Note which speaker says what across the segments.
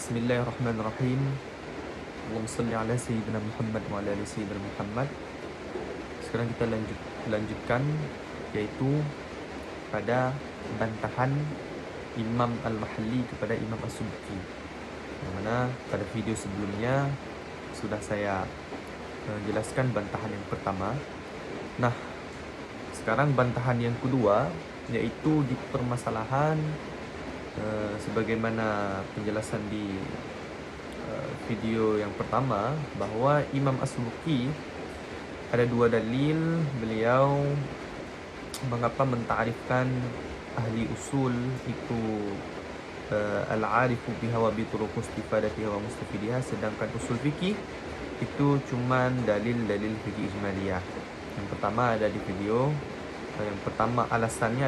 Speaker 1: Bismillahirrahmanirrahim. Allahumma salli ala Sayyidina Muhammad wa ala ali Sayyidina Muhammad. Sekarang kita lanjutkan, yaitu pada bantahan Imam Al-Mahalli kepada Imam As-Subki, yang mana pada video sebelumnya sudah saya jelaskan bantahan yang pertama. Nah, sekarang bantahan yang kedua, yaitu di permasalahan sebagaimana penjelasan di video yang pertama, bahwa Imam As-Subki ada dua dalil beliau mengapa mentarifkan ahli usul itu al-arifu biha wa bi turuq istifadatiha wa mustafidiha, sedangkan usul fikih itu cuman dalil-dalil fikih ijmaliyah. Yang pertama ada di video yang pertama, alasan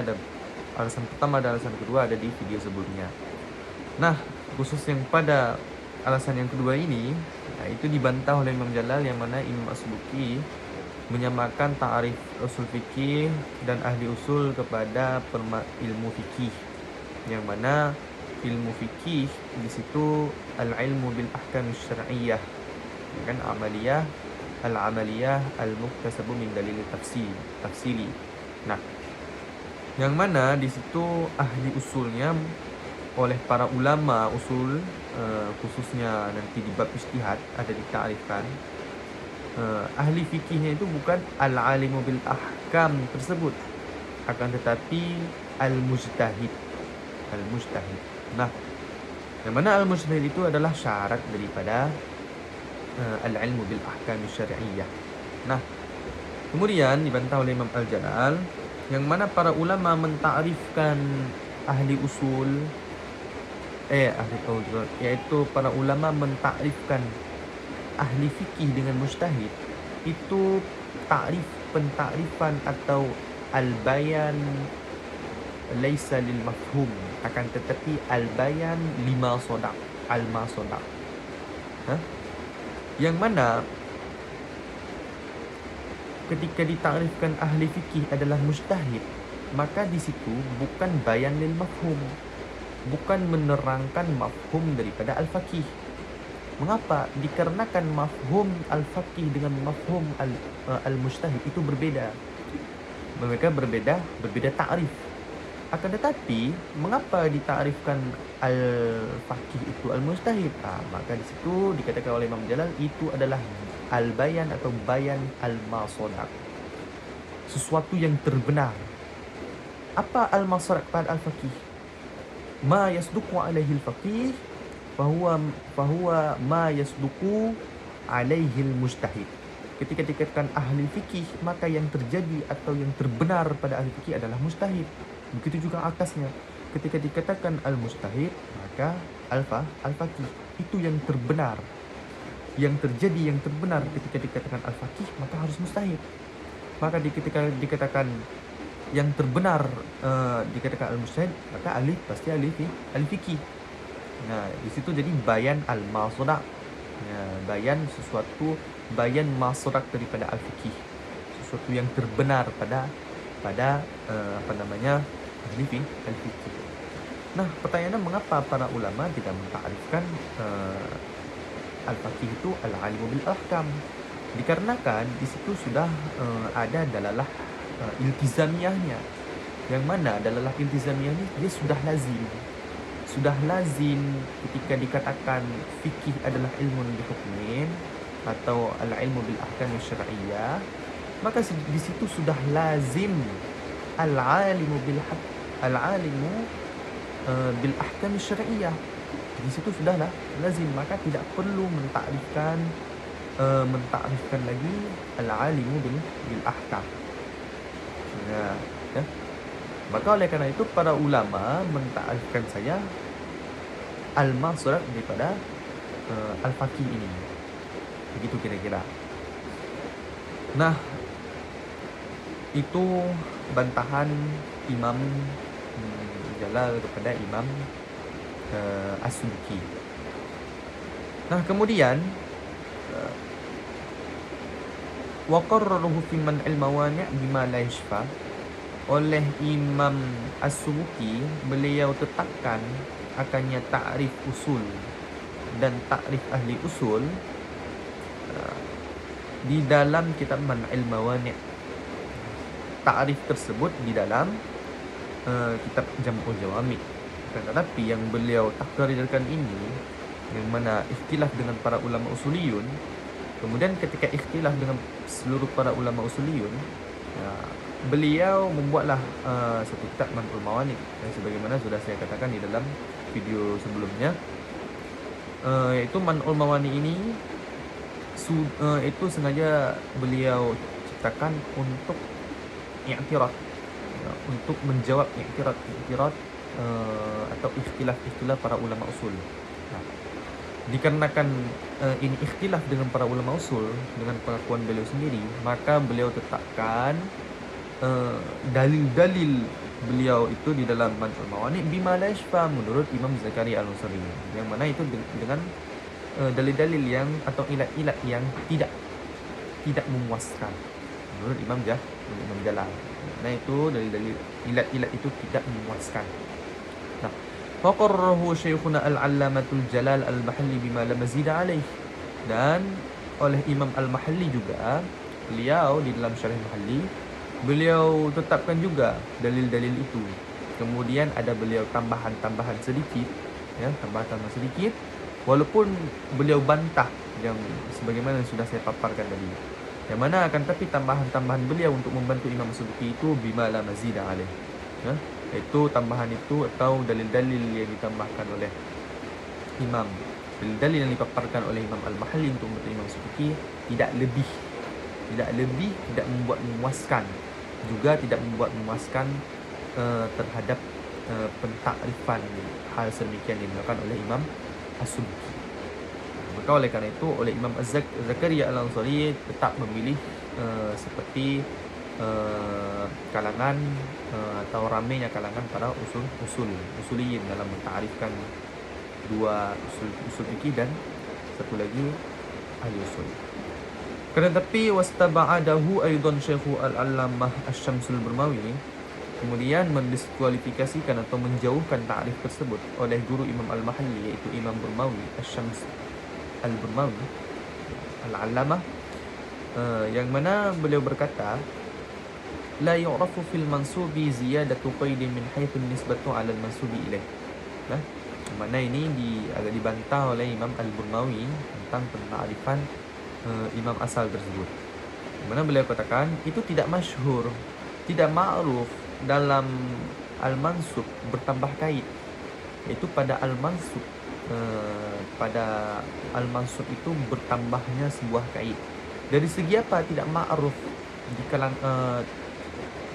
Speaker 1: pertama dan alasan kedua ada di video sebelumnya. Nah, khusus yang pada alasan yang kedua ini, itu dibantah oleh Imam Jalal, yang mana Imam As-Subki menyamakan ta'arif usul fikih dan ahli usul kepada ilmu fikih, yang mana ilmu fikih di situ al-ilmu bil ahkam syar'iyyah, kan amaliyah, al-amaliyah al-muktasabu min dalil tafsili. Nah, yang mana di situ ahli usulnya oleh para ulama usul, khususnya nanti di bab ijtihad ada ditarifkan, ahli fikihnya itu bukan al-alimu bil ahkam tersebut, akan tetapi al-mujtahid. Nah, yang mana al-mujtahid itu adalah syarat daripada al-ilmu bil ahkam syar'iyyah. Nah, kemudian dibantah oleh Imam Al-Jalal, yang mana para ulama mentarifkan ahli usul, yaitu para ulama mentarifkan ahli fikih dengan mujtahid, itu pentarifan atau al-bayan laisa lil mafhum, akan tetapi al-bayan lima sodak, al-ma sodak. Yang mana ketika ditarifkan ahli fikih adalah mujtahid, maka di situ bukan bayan lil mafhum, bukan menerangkan mafhum daripada al-faqih. Mengapa? Dikarenakan mafhum al-faqih dengan mafhum al-mujtahid itu berbeda. Mereka berbeda ta'rif. Akan tetapi, mengapa ditarifkan al-faqih itu al-mujtahid? Maka di situ dikatakan oleh Imam Jalal itu adalah al-bayan atau bayan al-masodak, sesuatu yang terbenar. Apa al-masodak pada al-faqih? Ma yasduqu alaihi al-faqih fahuwa ma yasduqu alaihi al-mujtahid. Ketika dikatakan ahli fikih, maka yang terjadi atau yang terbenar pada ahli fikih adalah mujtahid. Begitu juga atasnya. Ketika dikatakan al-mujtahid, maka al-faqih itu yang terbenar. Yang terjadi, yang terbenar ketika dikatakan al-faqih, maka harus mujtahid. Maka ketika dikatakan yang terbenar, dikatakan al-mujtahid, maka pasti ahli fikih. Nah, di situ jadi bayan al-masodak, bayan masodak daripada al-fikih, sesuatu yang terbenar pada ahli fikih. Nah, pertanyaannya, mengapa para ulama tidak mentarifkan al-faqih itu al-alimu bil ahkam? Dikarenakan di situ sudah ada dalalah iltizamiyahnya, yang mana dalalah iltizamiyahnya dia sudah lazim ketika dikatakan fikih adalah ilmu bi hukmin atau al-ilmu bil ahkam syar'iyyah, maka di situ sudah lazim al-alimu bil ahkam syar'iyyah. Di situ sudahlah lazim, maka tidak perlu mentakrifkan lagi al-alimu bil ahkam. Ya. Maka oleh karena itu para ulama mentakrifkan saya al-masodak daripada al-faqih ini. Begitu kira-kira. Nah, itu bantahan Imam Jalal kepada Imam As-Subki. Nah, kemudian wa qarraruhu fi man al-mawani' bima la yashfa, oleh Imam As-Subki beliau tetapkan akannya ta'rif usul dan takrif ahli usul di dalam kitab Man'il Mawani'. Takrif tersebut di dalam kitab Jam'ul Jawami'. Tetapi yang beliau takrirkan ini, yang mana ikhtilaf dengan para ulama usuliyun, kemudian ketika ikhtilaf dengan seluruh para ulama usuliyun, beliau membuatlah satu kitab Man'ul Mawani', yang sebagaimana sudah saya katakan di dalam video sebelumnya, yaitu Man'ul Mawani' ini itu sengaja beliau ciptakan untuk i'tirad, untuk menjawab i'tirad atau ikhtilaf para ulama usul. Dikarenakan ini ikhtilaf dengan para ulama usul, dengan pengakuan beliau sendiri, maka beliau tetapkan dalil-dalil beliau itu di dalam Man'ul Mawani' bima la yashfa menurut Imam Zakaria Al-Ansari, yang mana itu dengan dalil-dalil yang atau ilat-ilat yang tidak memuaskan menurut Imam Jalal. Nah, itu dalil-dalil ilat-ilat itu tidak memuaskan. Nah, faqarrahu Syekhuna Al-Allamatul Jalal Al-Mahalli bima la mazida alaih. Dan oleh Imam Al-Mahalli juga, beliau di dalam Syarah Mahalli, beliau tetapkan juga dalil-dalil itu. Kemudian ada beliau tambahan sedikit, ya, tambahan sedikit, walaupun beliau bantah yang sebagaimana sudah saya paparkan tadi. Yang mana akan tapi tambahan beliau untuk membantu Imam Subki itu bima la mazida alaih. Ya, itu tambahan itu atau dalil-dalil yang ditambahkan oleh Imam, dalil-dalil yang dipaparkan oleh Imam Al-Mahalli untuk membantu Imam Subki tidak lebih, tidak membuat memuaskan, juga tidak membuat memuaskan terhadap pentakrifan hal sedemikian yang dilakukan oleh Imam As-Subki. Maka oleh karena itu, oleh Imam Zakaria Al-Ansari tetap memilih seperti kalangan atau ramainya kalangan para usuliyin dalam mentarifkan dua usul fikih dan satu lagi ahli usul. Tetapi wastaba'adahu aidan Syekhu Al-Allamah Asy-Syamsul Burmawi, kemudian mendiskualifikasikan atau menjauhkan ta'rif tersebut oleh guru Imam Al-Mahalli, yaitu Imam Burmawi Asy-Syams Al-Burmawi Al-Allamah, yang mana beliau berkata, la yu'rafu fil mansubi ziyadatu qaidin min haythu nisbatu 'ala al-mansubi ilaih. Nah, mana ini agak dibantah oleh Imam Al-Burmawi tentang pentarifan imam asal tersebut. Mana beliau katakan itu tidak masyhur, tidak ma'ruf dalam al-mansub bertambah kait, yaitu pada al-mansub itu bertambahnya sebuah kait. Dari segi apa tidak ma'ruf?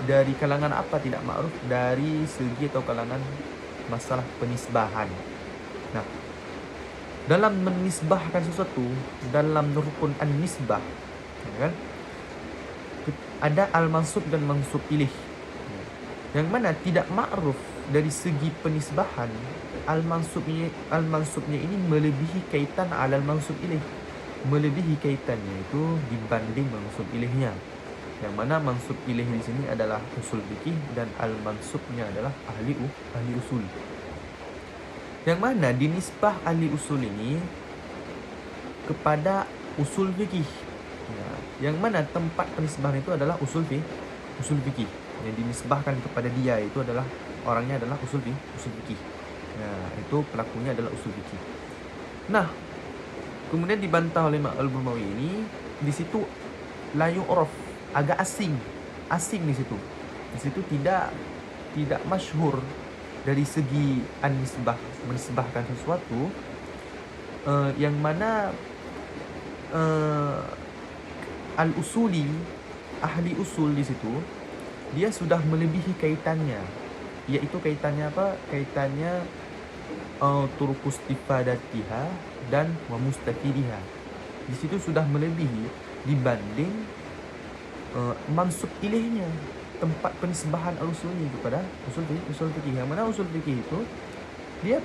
Speaker 1: Dari kalangan apa tidak ma'ruf? Dari segi atau kalangan masalah penisbahan. Nah, dalam menisbahkan sesuatu, dalam rukun an-nisbah, kan, ada al-mansub dan mansub ilaih, yang mana tidak ma'ruf dari segi penisbahan. Al-mansubnya ini melebihi kaitan al-mansub ilaih, melebihi kaitannya itu dibanding mansub ilaihnya, yang mana mansub ilaih di sini adalah usul fikih dan al-mansubnya adalah ahli usul, yang mana dinisbah ahli usul ini kepada usul fikih, yang mana tempat penisbahan itu adalah usul fikih, yang dinisbahkan kepada dia itu adalah orangnya adalah usul fikih. Nah, itu pelakunya adalah usul fikih. Nah, kemudian dibantah oleh Al-Burmawi ini, di situ la yu'raf, agak asing di situ. Di situ tidak masyhur dari segi an-nisbah, menisbahkan sesuatu yang mana al-usuli, ahli usul di situ dia sudah melebihi kaitannya, yaitu kaitannya apa? Kaitannya turuqus istifadatiha dan wa mustafidiha. Di situ sudah melebihi dibanding mansub ilaihnya, tempat penisbahan al-usuli kepada usul fikih, yang mana usul fikih itu dia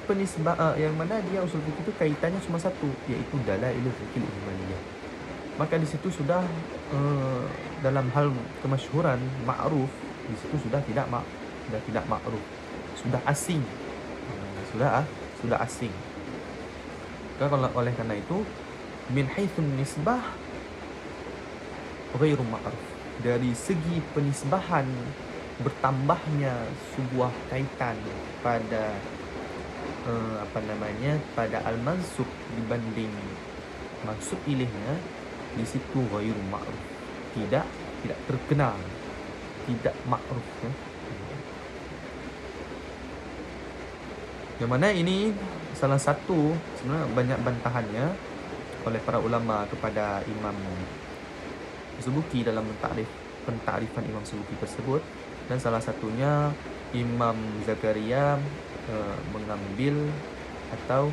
Speaker 1: yang mana dia usul fikih itu kaitannya cuma satu, yaitu dalailul fikih ijmaliyah. Maka di situ sudah dalam hal kemasyhuran ma'ruf, di situ sudah tidak ma'ruf, sudah asing, sudah asing. Oleh karena itu, min haitsun nisbah ghairu ma'ruf. Dari segi penisbahan, bertambahnya sebuah kaitan pada pada al-mansub dibanding maksud ilihnya, di situ ghairu ma'ruf, tidak terkenal, tidak ma'ruf ya. Yang mana ini salah satu, sebenarnya banyak bantahannya oleh para ulama kepada Imam Subuki dalam pentakrifan Imam Subuki tersebut, dan salah satunya Imam Zakaria mengambil atau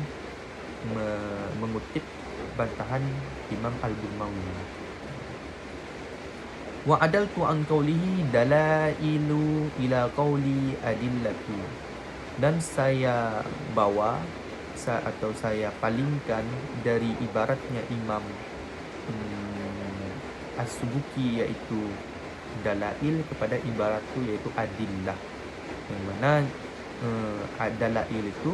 Speaker 1: mengutip bantahan Imam Al-Burmawi. Wa adaltu an qawlihi dalailu ila qawli adillatu. Dan saya bawa atau saya palingkan dari ibaratnya Imam As-Subuki yaitu dalail kepada ibaratku yaitu adillah. Yang mana dalail itu,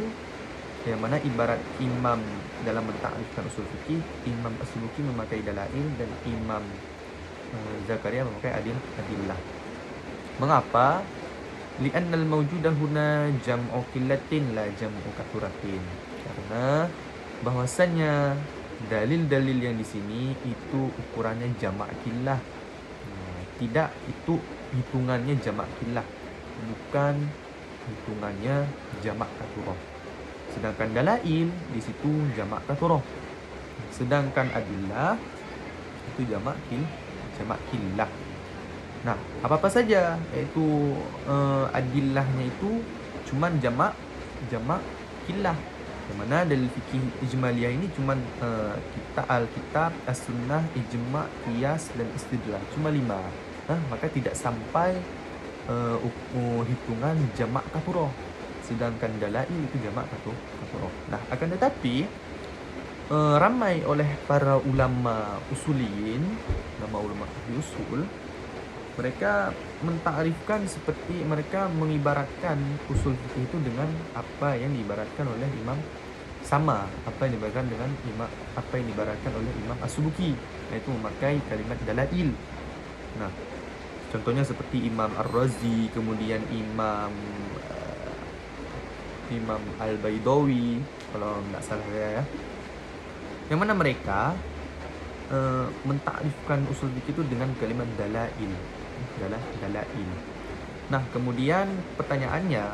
Speaker 1: yang mana ibarat Imam dalam mentakrifkan usul fikih, Imam As-Subuki memakai dalail dan Imam Zakaria memakai adillah. Mengapa? Li'anna al-mawjuda huna jam'u qillatin la jam'u kathuratin. Karena bahwasannya dalil-dalil yang di sini itu ukurannya jamak qillah. Tidak itu hitungannya jamak qillah, bukan hitungannya jamak kathurah. Sedangkan dalail di situ jamak kathurah. Sedangkan adillah itu jamak qillah. Nah, apa-apa saja yaitu adillahnya itu cuman jamak qillah. Yang mana dalil fikih ijmaliyah ini cuman kita Alkitab, As-Sunnah, Ijma', Qiyas dan Istidlal. Cuma 5. Maka tidak sampai hitungan jamak kathurah. Sedangkan dalail itu jamak kathurah. Nah, akan tetapi ramai oleh para ulama usuliyin, ulama ahli usul, mereka mentakrifkan seperti mereka mengibaratkan usul fikih itu dengan apa yang diibaratkan oleh Imam apa yang diibaratkan oleh Imam As-Subuki, yaitu memakai kalimat dalail. Nah, contohnya seperti Imam Ar-Razi, kemudian Imam Al-Baidawi kalau tidak salah ya. Yang mana mereka mentakrifkan usul fikih itu dengan kalimat dalail. Nah, kemudian pertanyaannya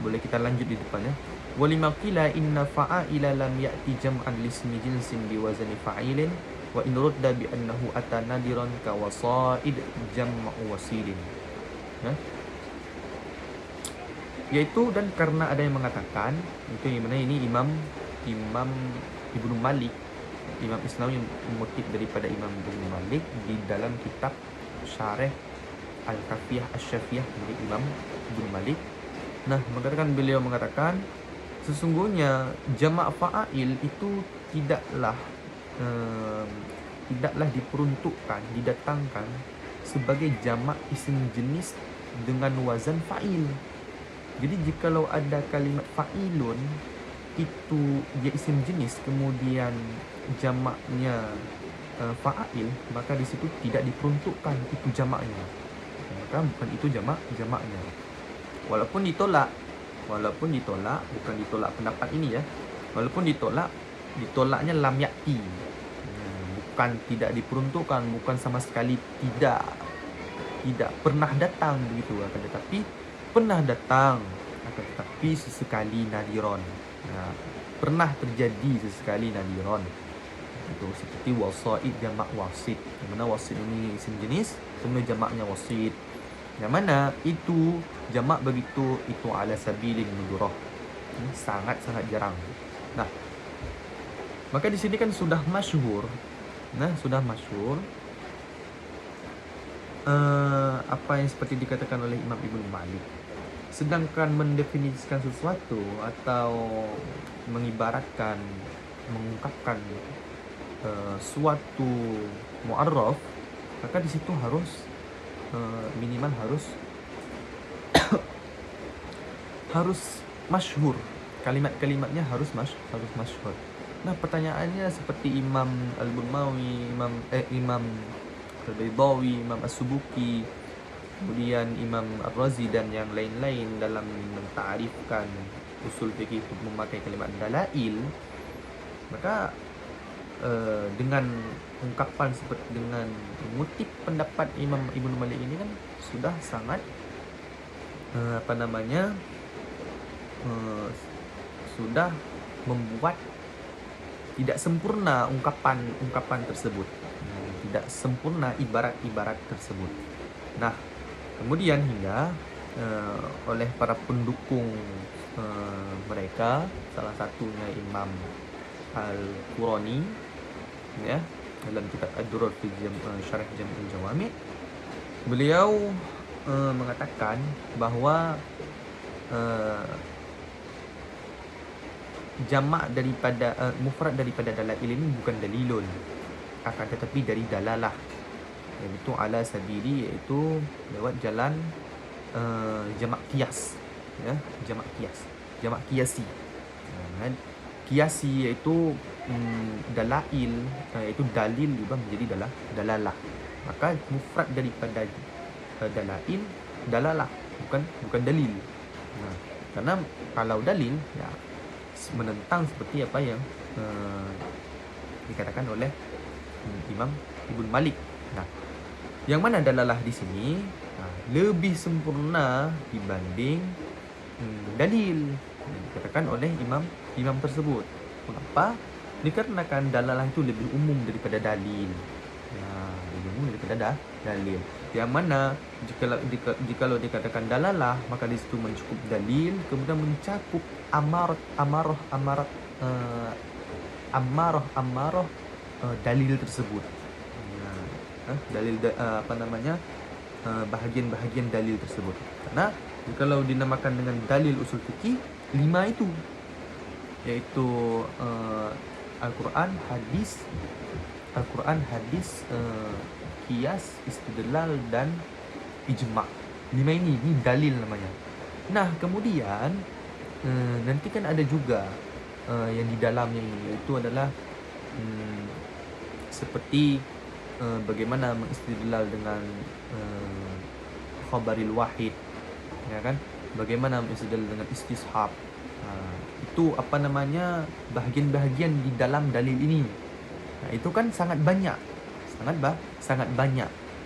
Speaker 1: boleh kita lanjut di depannya. Walima qila inna fa'ila lam ya'ti jam'an lismi jinsin biwazni fa'ilin wa in rudda bi annahu ata nadiran ka wasaid jam'u wasilin. Yaitu, dan karena ada yang mengatakan itu yang mana ini Imam Ibnu Malik, Imam Isnawi mengutip daripada Imam Ibnu Malik di dalam kitab Syarah Al-Kafiyah Asy-Syafiyah milik Imam Ibnu Malik. Nah, beliau mengatakan sesungguhnya jamak fa'il itu tidaklah diperuntukkan, didatangkan sebagai jamak isim jenis dengan wazan fa'il. Jadi jikalau ada kalimat fa'ilun itu dia isim jenis, kemudian jamaknya fa'il, maka di situ tidak diperuntukkan itu jamaknya, maka bukan itu jamaknya. Walaupun ditolak, bukan ditolak pendapat ini ya. Walaupun ditolaknya lam yakti, bukan tidak diperuntukkan, bukan sama sekali tidak pernah datang begitu, akan tetapi pernah datang, akan tetapi sesekali nadiron. Nah, pernah terjadi sesekali nadiron. Itu seperti wasaid jamak wasid. Yang mana wasid ini isim jenis, semua jamaknya wasid. Yang mana itu jamak begitu itu ala sabilin nudurah. Ini sangat-sangat jarang. Nah, maka di sini kan sudah masyhur. Apa yang seperti dikatakan oleh Imam Ibnu Malik. Sedangkan mendefinisikan sesuatu atau mengibaratkan, mengungkapkan suatu mu'arraf, maka di situ harus minimal harus masyhur, kalimat-kalimatnya harus masyhur. Nah, pertanyaannya seperti Imam Al-Burmawi, Imam Al-Baydawi, Imam As-Subuki, kemudian Imam Ar-Razi dan yang lain-lain dalam mentarifkan usul fikih itu memakai kalimat dalail, maka dengan ungkapan seperti dengan mengutip pendapat Imam Ibnu Malik ini kan sudah sangat sudah membuat tidak sempurna ungkapan tersebut, tidak sempurna ibarat-ibarat tersebut. Nah, kemudian hingga oleh para pendukung mereka, salah satunya Imam Al-Qurani, ya, dalam kitab Ad-Durar fi Syarah Jam'ul Jawami, beliau mengatakan bahwa jamak daripada mufrad daripada dalail ini bukan dalilun, akan tetapi dari dalalah, iaitu ala sabili, iaitu lewat jalan jamak kias, ya, jamak kiasi. Kiasi iaitu dalail, iaitu dalil juga menjadi dalalah. Maka mufrad daripada dalail dalalah, bukan dalil. Nah, karena kalau dalil ya menentang seperti apa yang dikatakan oleh Imam Ibnu Malik. Nah, yang mana dalalah di sini lebih sempurna dibanding dalil dikatakan oleh imam tersebut. Mengapa? Dikarenakan dalalah itu lebih umum daripada dalil. Lebih umum daripada dalil. Yang mana jikalau dikatakan dalalah, maka di situ mencukup dalil, kemudian mencakup amarah dalil tersebut. Bahagian-bahagian dalil tersebut. Karena kalau dinamakan dengan dalil usul fikih 5 itu, yaitu Al-Quran, hadis, qiyas, istidlal dan ijma'. 5 ini dalil namanya. Nah, kemudian nanti kan ada juga yang di dalamnya ini, yaitu adalah seperti bagaimana mengistidlal dengan khabaril wahid, ya kan? Bagaimana mengistidlal dengan istishab. Itu bahagian-bahagian di dalam dalil ini. Nah, itu kan sangat banyak.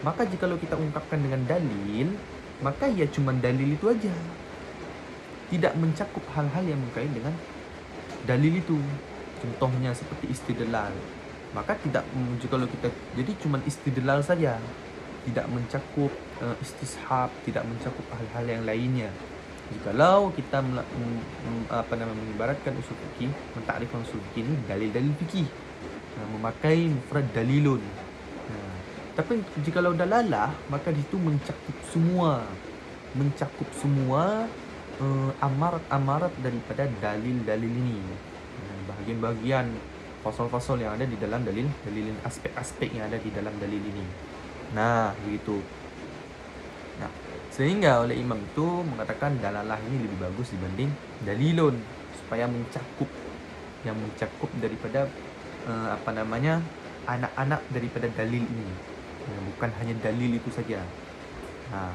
Speaker 1: Maka jikalau kita ungkapkan dengan dalil, maka ya cuma dalil itu aja. Tidak mencakup hal-hal yang berkaitan dengan dalil itu. Contohnya seperti istidlal. Maka jikalau kita jadi cuma istidlal saja, tidak mencakup istishab, tidak mencakup hal-hal yang lainnya. Jikalau kita mengibaratkan usul fikih, mentakrifkan usul fikih ini dalil-dalil fikih, memakai mufrad dalilun. Tapi jikalau dalalah, maka itu mencakup semua amarat daripada dalil-dalil ini. Bahagian-bahagian fasal-fasal yang ada di dalam dalil, aspek-aspek yang ada di dalam dalil ini. Nah, begitu. Nah, sehingga oleh imam itu mengatakan dalalah ini lebih bagus dibanding dalilun, supaya mencakup daripada anak-anak daripada dalil ini, bukan hanya dalil itu saja. Nah,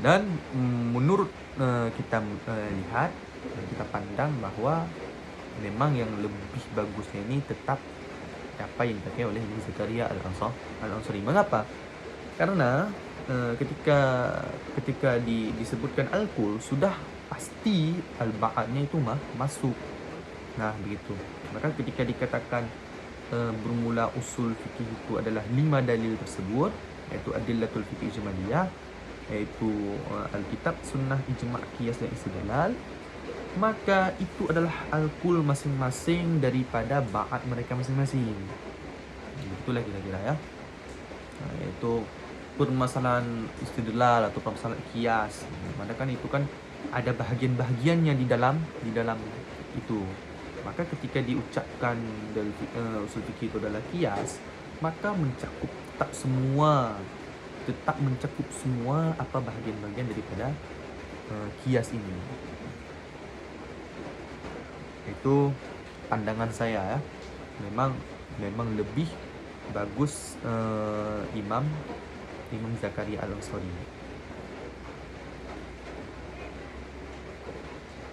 Speaker 1: dan menurut kita lihat, kita pandang bahwa memang yang lebih bagusnya ini tetap apa yang dipakai oleh Ibnu Zakaria Al-Ansari. Mengapa? Karena ketika disebutkan al-kul, sudah pasti al-ba'adnya itu masuk. Nah, begitu. Maka ketika dikatakan bermula usul fikih itu adalah 5 dalil tersebut, yaitu adillatul fikih ijmaliyah, yaitu Alkitab, Sunnah, Ijma', Qiyas dan Istidlal, maka itu adalah al-kul masing-masing daripada ba'ad mereka masing-masing. Begitulah kira-kira, ya. Yaitu permasalahan istidlal atau permasalahan qiyas. Maka kan itu kan ada bahagian-bahagiannya di dalam itu. Maka ketika diucapkan usul fikih itu adalah qiyas, maka tetap mencakup semua apa bahagian-bahagian daripada qiyas ini. Itu pandangan saya ya. Memang lebih bagus Imam Zakaria Al-Ansari.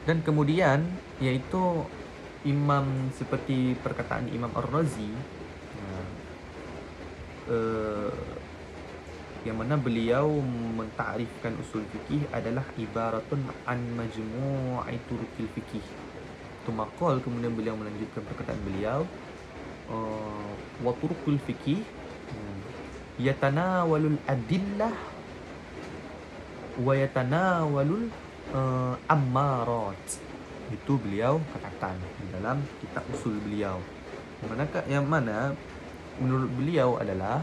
Speaker 1: Dan kemudian yaitu imam seperti perkataan Imam Ar-Razi, yang mana beliau mentakrifkan usul fikih adalah ibaratun an majmu'i turukil fikih. Itu maqal, kemudian beliau melanjutkan perkataan beliau, wa turukul fikih yatanawalul adillah wa yatanawalul ammarat. Itu beliau katakan di dalam kitab usul beliau. Manakah yang mana menurut beliau adalah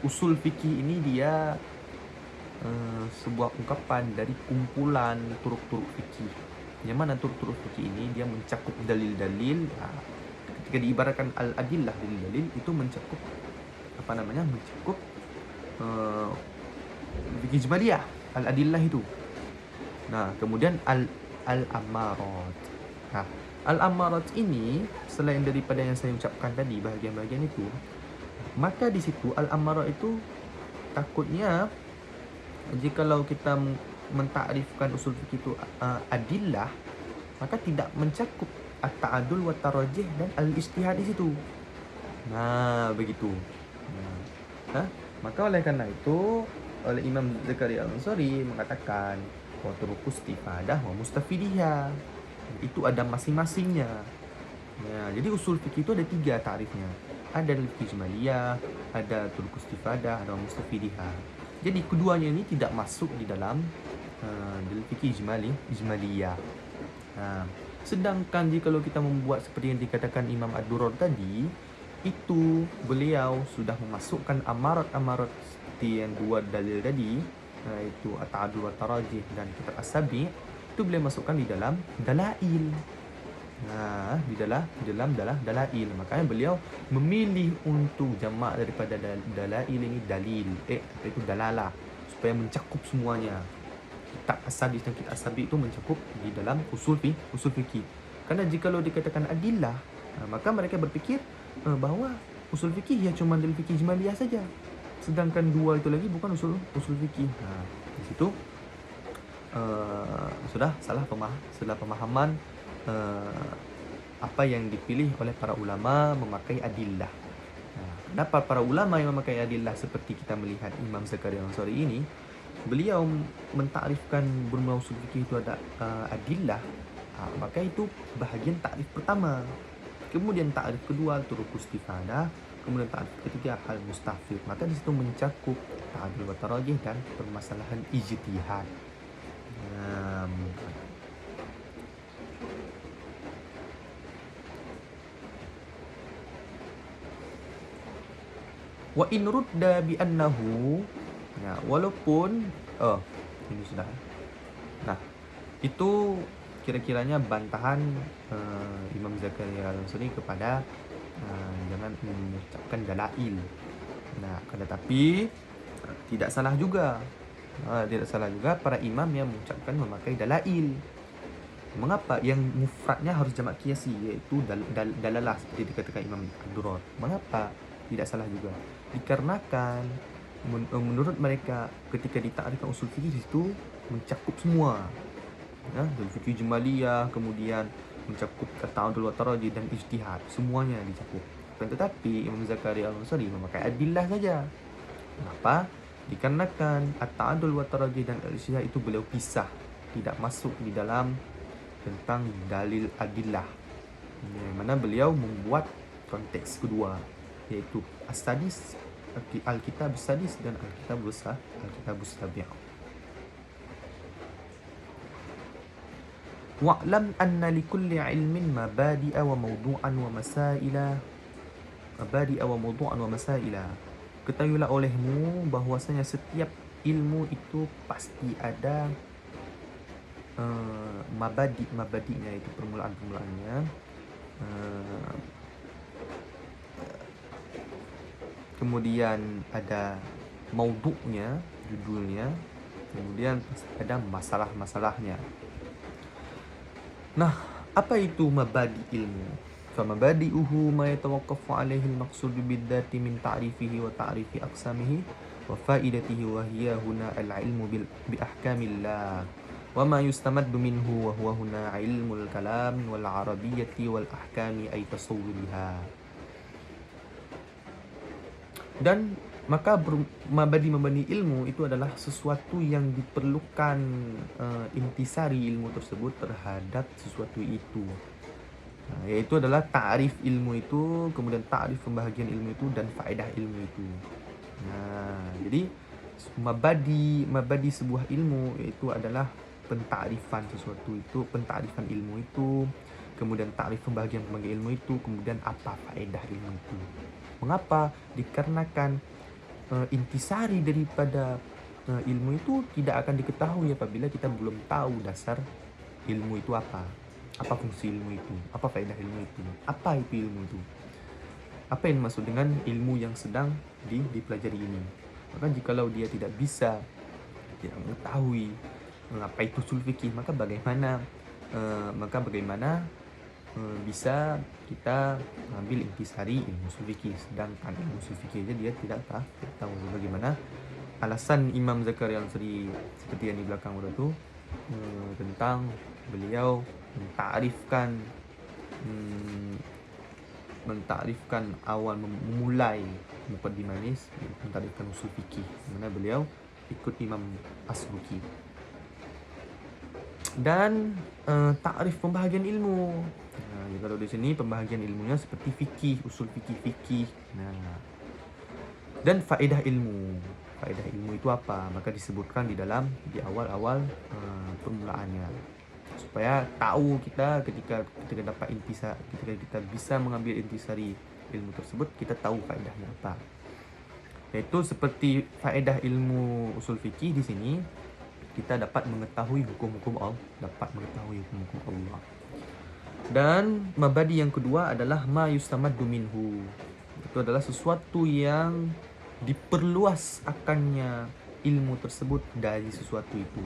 Speaker 1: usul fikih ini dia sebuah ungkapan dari kumpulan turuk-turuk fikih. Yang mana turuk-turuk fikih ini dia mencakup dalil-dalil. Ketika diibaratkan al-adillah, dalil-dalil itu mencakup mencakup fikih ijmaliyah, al-adillah itu. Nah, kemudian al-amarat. Nah, al-amarat ini selain daripada yang saya ucapkan tadi bahagian-bahagian itu, maka di situ al-amarat itu takutnya jikalau kita mentakrifkan usul fikih itu adillah, maka tidak mencakup at-ta'adul wa tarajih dan al-ijtihad di situ. Nah, begitu. Maka oleh karena itu oleh Imam Zakaria Al-Ansari mengatakan wa turuqus istifadah wa mustafidiyah. Itu ada masing-masingnya. Ya, jadi usul fikih itu ada 3 tarifnya. Ada fikih ijmaliyah, ada turuqus istifadah, ada mustafidiyah. Jadi keduanya ini tidak masuk di dalam fikih ijmaliyah. Sedangkan jika kita membuat seperti yang dikatakan Imam Ad-Durrar tadi, itu beliau sudah memasukkan amarat-amarat seperti yang 2 dalil tadi, yaitu at-ta'adul wa tarajih dan kitab as-sabi', itu beliau masukkan di dalam dalail. Di dalam dalail. Makanya beliau memilih untuk jamak daripada dalail ini dalil, itu dalalah, supaya mencakup semuanya. Kitab as-sabi' dan kitab as-sabi' itu mencakup di dalam usul fikih. Karena jika dikatakan adillah, maka mereka berfikir bahawa usul fikih ya cuma dalil fikih ijmaliyah saja. Sedangkan 2 itu lagi bukan usul fikih. Di situ sudah salah pemahaman apa yang dipilih oleh para ulama memakai adillah. Kenapa para ulama yang memakai adillah seperti kita melihat Imam Zakaria Al-Ansari ini, beliau mentakrifkan bermula usul fikih itu ada adillah, maka itu bahagian takrif pertama. Kemudian takrif kedua turuqus istifadah, kemudian takrif ketiga hal mustafid. Maka di situ mencakup ta'adul wa tarajih dan permasalahan ijtihad. Wa in rudda bi annahu, walaupun ini sudah. Nah, itu kira-kiranya bantahan Imam Zakaria Al-Ansari kepada jangan mengucapkan dalail. Akan tetapi tidak salah juga para imam yang mengucapkan memakai dalail. Mengapa yang mufradnya harus jamak qiyasi, yaitu dalalah seperti dikatakan Imam Ad-Durrar? Mengapa tidak salah juga? Dikarenakan menurut mereka ketika ditakrifkan usul fikih itu mencakup semua. Dari fikih ijmaliyah, kemudian mencakup ta'adul wa tarajih dan ijtihad, semuanya dicakup. Tetapi Imam Zakaria Al-Ansari memakai adillah saja. Kenapa? Dikarenakan at-ta'adul wa tarajih dan al-ijtihad itu beliau pisah, tidak masuk di dalam tentang dalil adillah. Mana beliau membuat konteks kedua, yaitu as-sadis, al-kitab as-sadis dan al-kitab as-sabi'. Wa'lam anna likulli ilmin mabadi'a wa mawdu'an wa masaila. Ketahuilah olehmu bahwasanya setiap ilmu itu pasti ada mabadi'nya, itu permulaan-permulaannya. Kemudian ada maudu'nya, judulnya. Kemudian ada masalah-masalahnya. Nah, apa itu mabadi ilmu? Famabadi'uhu ma yatawaqqafu alaihi al-maqsud bidzati min ta'rifihi wa ta'rifi aqsamihi wa faidatihi wa hiya huna al-ilmu bi ahkamillah wa ma yustamaddu minhu wa huwa huna ilmul kalam wal arabiyyati wal ahkami ay tasawwuriha. Dan maka mabadi ilmu itu adalah sesuatu yang diperlukan intisari ilmu tersebut terhadap sesuatu itu. Nah, yaitu adalah ta'rif ilmu itu, kemudian ta'rif pembahagian ilmu itu, dan faedah ilmu itu. Nah, jadi mabadi sebuah ilmu itu adalah pentakrifan sesuatu itu, pentakrifan ilmu itu, kemudian ta'rif pembahagian ilmu itu, kemudian apa faedah ilmu itu. Mengapa? Dikarenakan intisari daripada ilmu itu tidak akan diketahui apabila kita belum tahu dasar ilmu itu apa fungsi ilmu itu, apa faedah ilmu itu, apa itu ilmu itu, apa yang dimaksud dengan ilmu yang sedang dipelajari ini. Maka jikalau dia tidak bisa, tidak mengetahui apa itu usul fikih, maka bagaimana bisa kita mengambil intisari ilmu usul fikih, sedangkan ilmu usul fikih aja dia tidak tahu. Bagaimana alasan Imam Zakaria Al-Ansari seperti yang di belakang itu tentang beliau mentakrifkan awal memulai Muqaddimanis, mentakrifkan usul fikih, mana beliau ikut Imam As-Subuki. Dan takrif pembahagian ilmu. Nah, kalau di sini pembahagian ilmunya seperti fikih, usul fikih. Nah, dan faedah ilmu. Faedah ilmu itu apa? Maka disebutkan di awal-awal permulaannya. Supaya tahu kita ketika dapat intisari, ketika kita bisa mengambil intisari ilmu tersebut, kita tahu faedahnya apa. Yaitu seperti faedah ilmu usul fikih di sini, kita dapat mengetahui hukum-hukum Allah. Dan mabadi yang kedua adalah ma yustamaddu minhu. Itu adalah sesuatu yang diperluas akannya ilmu tersebut dari sesuatu itu.